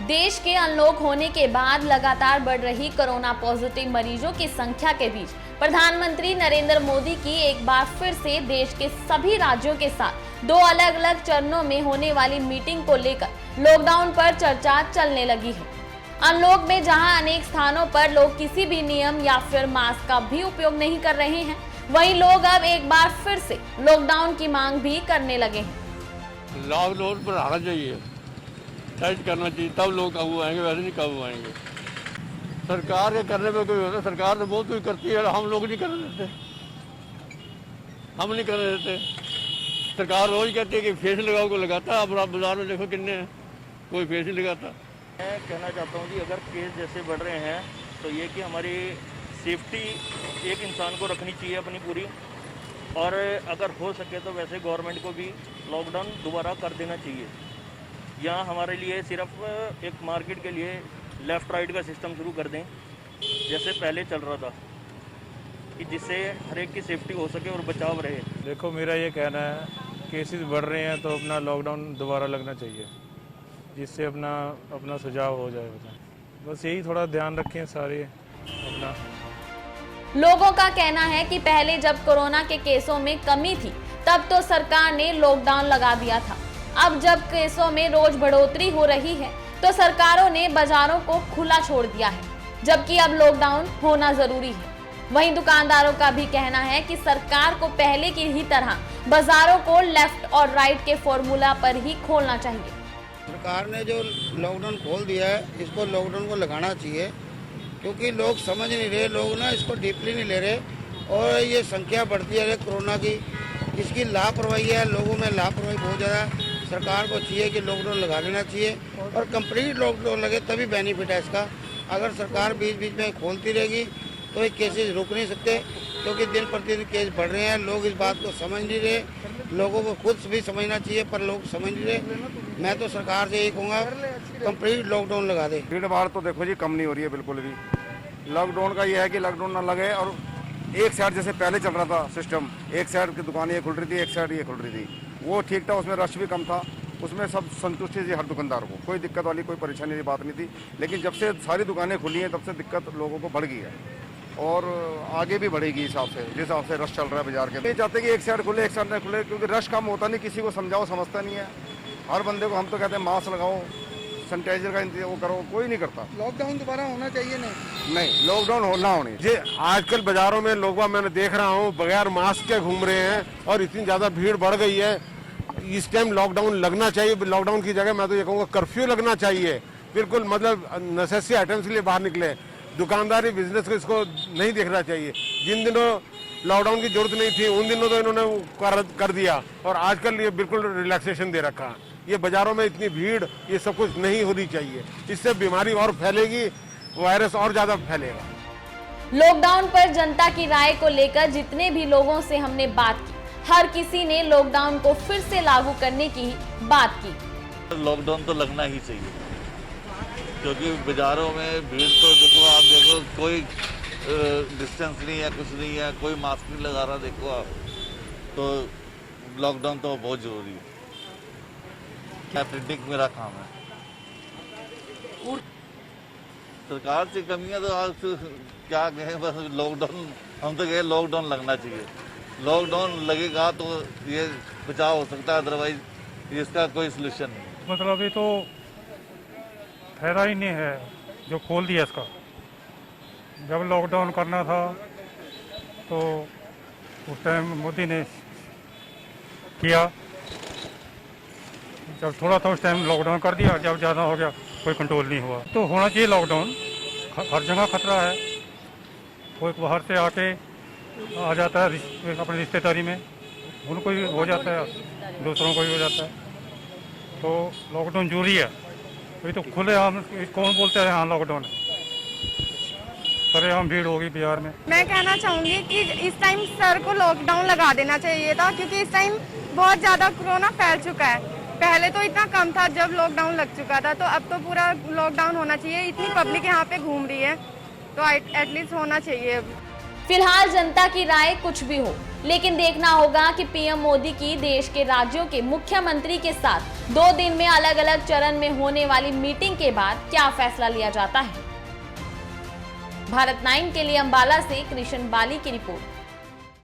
देश के अनलॉक होने के बाद लगातार बढ़ रही कोरोना पॉजिटिव मरीजों की संख्या के बीच प्रधानमंत्री नरेंद्र मोदी की एक बार फिर से देश के सभी राज्यों के साथ दो अलग अलग चरणों में होने वाली मीटिंग को लेकर लॉकडाउन पर चर्चा चलने लगी है। अनलॉक में जहां अनेक स्थानों पर लोग किसी भी नियम या फिर मास्क का भी उपयोग नहीं कर रहे हैं, वहीं लोग अब एक बार फिर से लॉकडाउन की मांग भी करने लगे हैं। लॉकडाउन पर आना चाहिए, टाइट करना चाहिए, तब लोग काबू आएंगे, वैसे नहीं काबू आएंगे। सरकार के करने में कोई होता, सरकार तो बहुत कुछ करती है, हम लोग नहीं करने देते, हम नहीं करने देते। सरकार रोज कहती है कि फेस लगाओ, को लगाता, अब आप बाजार में देखो कितने हैं, कोई फेस नहीं लगाता। मैं कहना चाहता हूँ कि अगर केस जैसे बढ़ रहे हैं तो ये कि हमारी सेफ्टी एक इंसान को रखनी चाहिए अपनी पूरी, और अगर हो सके तो वैसे गवर्नमेंट को भी लॉकडाउन दोबारा कर देना चाहिए। यहाँ हमारे लिए सिर्फ एक मार्केट के लिए लेफ़्ट राइट का सिस्टम शुरू कर दें जैसे पहले चल रहा था, कि जिससे हर एक की सेफ्टी हो सके और बचाव रहे। देखो, मेरा ये कहना है, केसेस बढ़ रहे हैं तो अपना लॉकडाउन दोबारा लगना चाहिए, जिससे अपना सुझाव हो जाए। बस यही थोड़ा ध्यान रखें सारे अपना। लोगों का कहना है कि पहले जब कोरोना के केसों में कमी थी तब तो सरकार ने लॉकडाउन लगा दिया था। अब जब केसों में रोज बढ़ोतरी हो रही है तो सरकारों ने बाजारों को खुला छोड़ दिया है, जबकि अब लॉकडाउन होना जरूरी है। वहीं दुकानदारों का भी कहना है कि सरकार को पहले की ही तरह बाजारों को लेफ्ट और राइट के फॉर्मूला पर ही खोलना चाहिए। सरकार ने जो लॉकडाउन खोल दिया है, इसको लॉकडाउन को लगाना चाहिए, क्योंकि लोग समझ नहीं रहे, लोग ना इसको डीपली नहीं ले रहे, और ये संख्या बढ़ती है कोरोना की, इसकी लापरवाही है, लोगों में लापरवाही बहुत ज़्यादा है। सरकार को चाहिए कि लॉकडाउन लगा लेना चाहिए, और कंप्लीट लॉकडाउन लगे तभी बेनिफिट है इसका। अगर सरकार बीच बीच में खोलती रहेगी तो ये केसेस रुक नहीं सकते, क्योंकि दिन प्रतिदिन केस बढ़ रहे हैं। लोग इस बात को समझ नहीं रहे, लोगों को खुद भी समझना चाहिए, पर लोग समझ नहीं रहे। मैं तो सरकार से यही कहूँगा, कंप्लीट लॉकडाउन लगा दे। भीड़ भाड़ तो देखो जी कम नहीं हो रही है बिल्कुल भी। लॉकडाउन का ये है कि लॉकडाउन ना लगे, और एक साइड जैसे पहले चल रहा था सिस्टम, एक साइड की दुकानें ये खुल रही थी, एक साइड ये खुल रही थी, वो ठीक था, उसमें रश भी कम था, उसमें सब संतुष्टि थी हर दुकानदार को, कोई दिक्कत वाली कोई परेशानी की बात नहीं थी। लेकिन जब से सारी दुकानें खुली हैं तब से दिक्कत लोगों को बढ़ गई है, और आगे भी बढ़ेगी हिसाब से, जिस हिसाब से रश चल रहा है बाजार के। नहीं चाहते कि एक साइड खुले एक साइड न खुले, क्योंकि रश कम होता नहीं, किसी को समझाओ समझता नहीं है। हर बंदे को हम तो कहते हैं मास्क लगाओ, सैनिटाइजर का इंतजाम करो, कोई नहीं करता। लॉकडाउन दोबारा होना चाहिए नहीं, लॉकडाउन होना होनी जी। आजकल बाजारों में लोग मैंने देख रहा हूँ बगैर मास्क के घूम रहे हैं, और इतनी ज्यादा भीड़ बढ़ गई है। इस टाइम लॉकडाउन लगना चाहिए। लॉकडाउन की जगह मैं तो ये कहूँगा कर्फ्यू लगना चाहिए, बिल्कुल, मतलब नेसेसरी आइटम्स के लिए बाहर निकले। दुकानदारी बिजनेस को इसको नहीं देखना चाहिए। जिन दिनों लॉकडाउन की जरूरत नहीं थी उन दिनों तो इन्होंने कर दिया, और आजकल ये बिल्कुल रिलैक्सेशन दे रखा है। ये बाजारों में इतनी भीड़, ये सब कुछ नहीं होनी चाहिए, इससे बीमारी और फैलेगी, वायरस और ज्यादा फैलेगा। लॉकडाउन पर जनता की राय को लेकर जितने भी लोगों से हमने बात की, हर किसी ने लॉकडाउन को फिर से लागू करने की बात की। लॉकडाउन तो लगना ही चाहिए, क्योंकि बाजारों में भीड़ तो देखो, आप देखो कोई डिस्टेंस नहीं है, कुछ नहीं है, कोई मास्क नहीं लगा रहा, देखो आप, तो लॉकडाउन तो बहुत जरूरी है। क्या प्रिंटिंग मेरा काम है, सरकार से कमियां तो आज क्या कहें, बस लॉकडाउन, हम तो कहे लॉकडाउन लगना चाहिए। लॉकडाउन लगेगा तो ये बचाव हो सकता है, अदरवाइज इसका कोई सोल्यूशन नहीं। मतलब अभी तो फायदा ही नहीं है जो खोल दिया इसका। जब लॉकडाउन करना था तो उस टाइम मोदी ने किया, जब थोड़ा था उस टाइम लॉकडाउन कर दिया, जब ज़्यादा हो गया कोई कंट्रोल नहीं हुआ। तो होना चाहिए लॉकडाउन, हर जगह खतरा है। कोई बाहर से आके आ जाता है अपनी रिश्तेदारी में, उनको भी हो जाता है, दूसरों को भी हो जाता है, तो लॉकडाउन जरूरी है। अभी तो खुले आम कौन बोलते हैं हाँ लॉकडाउन है, सरे आम भीड़ होगी बिहार में। मैं कहना चाहूँगी कि इस टाइम सर को लॉकडाउन लगा देना चाहिए था, क्योंकि इस टाइम बहुत ज़्यादा कोरोना फैल चुका है। पहले तो इतना कम था जब लॉकडाउन लग चुका था, तो अब तो पूरा लॉकडाउन होना चाहिए। इतनी पब्लिक यहाँ पे घूम रही है तो एटलीस्ट होना चाहिए। फिलहाल जनता की राय कुछ भी हो, लेकिन देखना होगा कि पीएम मोदी की देश के राज्यों के मुख्यमंत्री के साथ 2 दिन में अलग अलग चरण में होने वाली मीटिंग के बाद क्या फैसला लिया जाता है। भारत 9 के लिए अंबाला से कृष्ण बाली की रिपोर्ट।